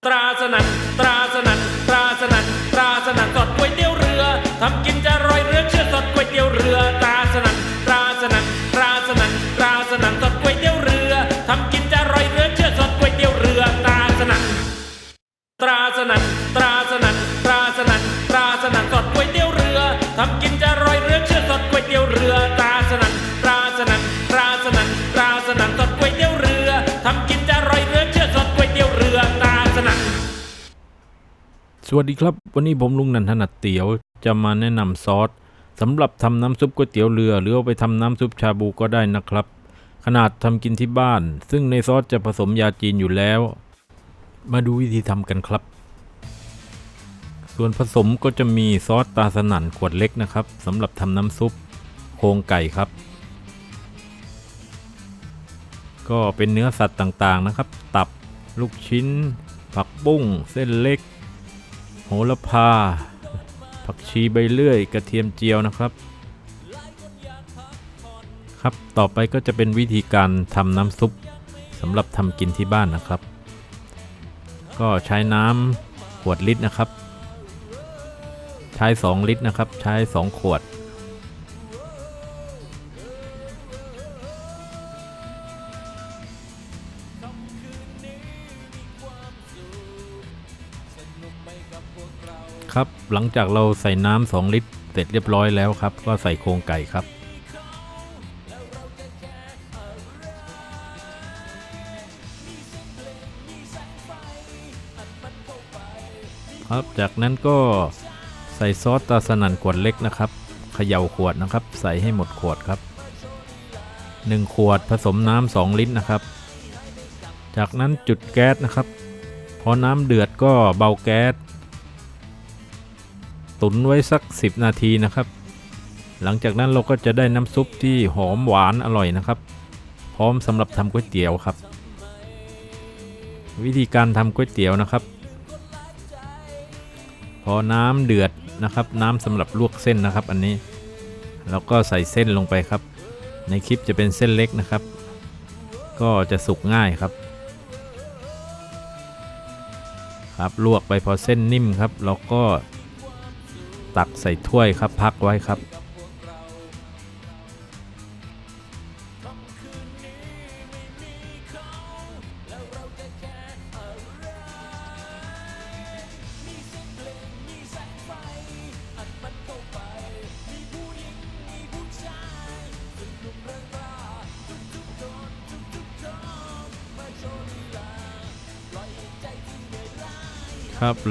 ตราสนั่นตราสนั่นตราสนั่นตราสนั่นสดก๋วยเตี๋ยวเรือทำกินจะอร่อยเรือเชื่อสดก๋วยเตี๋ยวเรือตราสนั่นตราสนั่นตราสนั่นตราสนั่นสดก๋วยเตี๋ยวเรือทำกินจะอร่อยเรือเชื่อสดก๋วยเตี๋ยวเรือตราสนั่นตราสนั่นตราสนั่นตราสนั่นตราสนั่นสดก๋วยเตี๋ยวเรือทำกินจะอร่อยเรือเชื่อสดก๋วยเตี๋ยวเรือตราสนั่นตราสนั่นตราสนั่นตราสนั่นสดก๋วยเตี๋ยวเรือทำกินจะอร่อยเรือเชื่อสดก๋วยเตี๋ยวเรือตราสนั่นสวัสดีครับวันนี้ผมลุงนันถนัดเตี๋ยวจะมาแนะนำซอสสำหรับทำน้ำซุปก๋วยเตี๋ยวเรือหรือเอาไปทำน้ำซุปชาบูก็ได้นะครับขนาดทำกินที่บ้านซึ่งในซอสจะผสมยาจีนอยู่แล้วมาดูวิธีทำกันครับส่วนผสมก็จะมีซอสตราสนั่นขวดเล็กนะครับสำหรับทำน้ำซุปโครงไก่ครับก็เป็นเนื้อสัตว์ต่างๆนะครับตับลูกชิ้นผักบุ้งเส้นเล็กโหระพาผักชีใบเลื่อยกระเทียมเจียวนะครับต่อไปก็จะเป็นวิธีการทำน้ำซุปสำหรับทำกินที่บ้านนะครับก็ใช้น้ำขวดลิตรนะครับใช้2ลิตรนะครับใช้2ขวดครับหลังจากเราใส่น้ำ2ลิตรเสร็จเรียบร้อยแล้วครับก็ใส่โครงไก่ครับจากนั้นก็ใส่ซอสตราสนั่นขวดเล็กนะครับเขย่าขวดนะครับใส่ให้หมดขวดครับ1ขวดผสมน้ำ2ลิตรนะครับจากนั้นจุดแก๊สนะครับพอน้ำเดือดก็เบาแก๊สตุ๋นไว้สัก10นาทีนะครับหลังจากนั้นเราก็จะได้น้ำซุปที่หอมหวานอร่อยนะครับพร้อมสำหรับทำก๋วยเตี๋ยวครับวิธีการทำก๋วยเตี๋ยวนะครับพอน้ำเดือดนะครับน้ำสำหรับลวกเส้นนะครับอันนี้เราก็ใส่เส้นลงไปครับในคลิปจะเป็นเส้นเล็กนะครับก็จะสุกง่ายครับลวกไปพอเส้นนิ่มครับเราก็ตักใส่ถ้วยครับพักไว้ครับ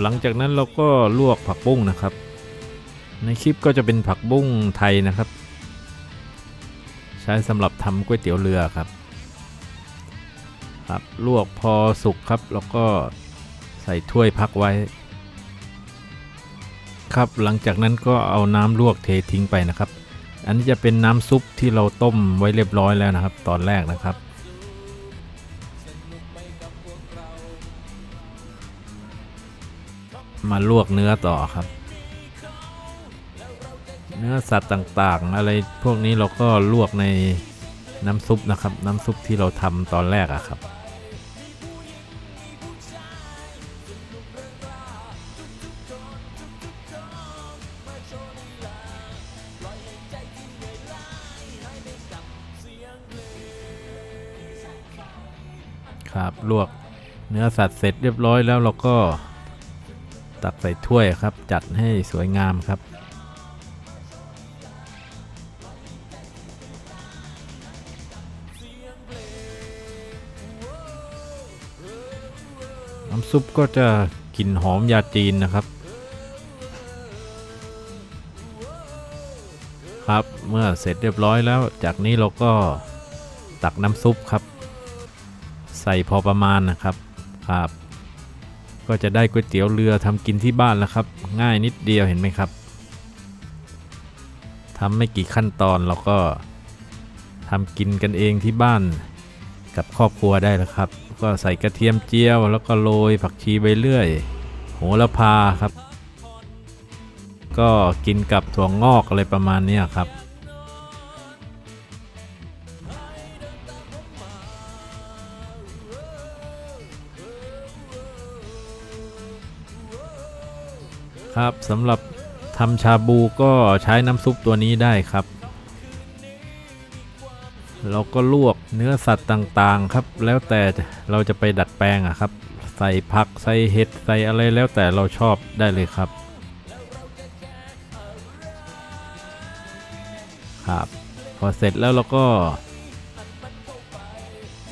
หลังจากนั้นเราก็ลวกผักบุ้งนะครับในคลิปก็จะเป็นผักบุ้งไทยนะครับใช้สำหรับทำก๋วยเตี๋ยวเรือครับลวกพอสุกครับแล้วก็ใส่ถ้วยพักไว้หลังจากนั้นก็เอาน้ำลวกเททิ้งไปนะครับอันนี้จะเป็นน้ำซุปที่เราต้มไว้เรียบร้อยแล้วนะครับตอนแรกนะครับมาลวกเนื้อต่อครับเนื้อสัตว์ต่างๆอะไรพวกนี้เราก็ลวกในน้ำซุปนะครับน้ำซุปที่เราทำตอนแรกครับลวกเนื้อสัตว์เสร็จเรียบร้อยแล้วเราก็ตักใส่ถ้วยครับจัดให้สวยงามครับน้ำซุปก็จะกลิ่นหอมยาจีนนะครับเมื่อเสร็จเรียบร้อยแล้วจากนี้เราก็ตักน้ำซุปครับใส่พอประมาณนะครับก็จะได้ก๋วยเตี๋ยวเรือทำกินที่บ้านแล้วครับง่ายนิดเดียวเห็นไหมครับทำไม่กี่ขั้นตอนเราก็ทำกินกันเองที่บ้านกับครอบครัวได้แล้วครับก็ใส่กระเทียมเจียวแล้วก็โรยผักชีใบเลื่อยโหระพาครับก็กินกับถั่วงอกอะไรประมาณนี้ครับ ค ครับสำหรับทำชาบูก็ใช้น้ำซุปตัวนี้ได้ครับเราก็ลวกเนื้อสัตว์ต่างๆครับแล้วแต่เราจะไปดัดแปลงครับใส่ผักใส่เห็ดใส่อะไรแล้วแต่เราชอบได้เลยครับพอเสร็จแล้วเราก็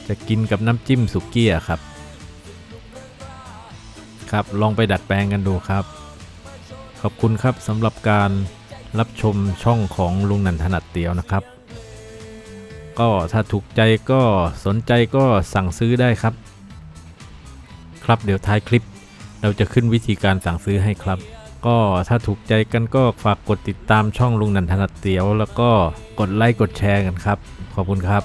จะกินกับน้ำจิ้มสุกี้ครับลองไปดัดแปลงกันดูครับขอบคุณครับสำหรับการรับชมช่องของลุงนันถนัดเตี๋ยวนะครับก็ถ้าถูกใจก็สนใจก็สั่งซื้อได้ครับเดี๋ยวท้ายคลิปเราจะขึ้นวิธีการสั่งซื้อให้ครับก็ถ้าถูกใจกันก็ฝากกดติดตามช่องลุงนันถนัดเตี๋ยวแล้วก็กดไลค์กดแชร์กันครับขอบคุณครับ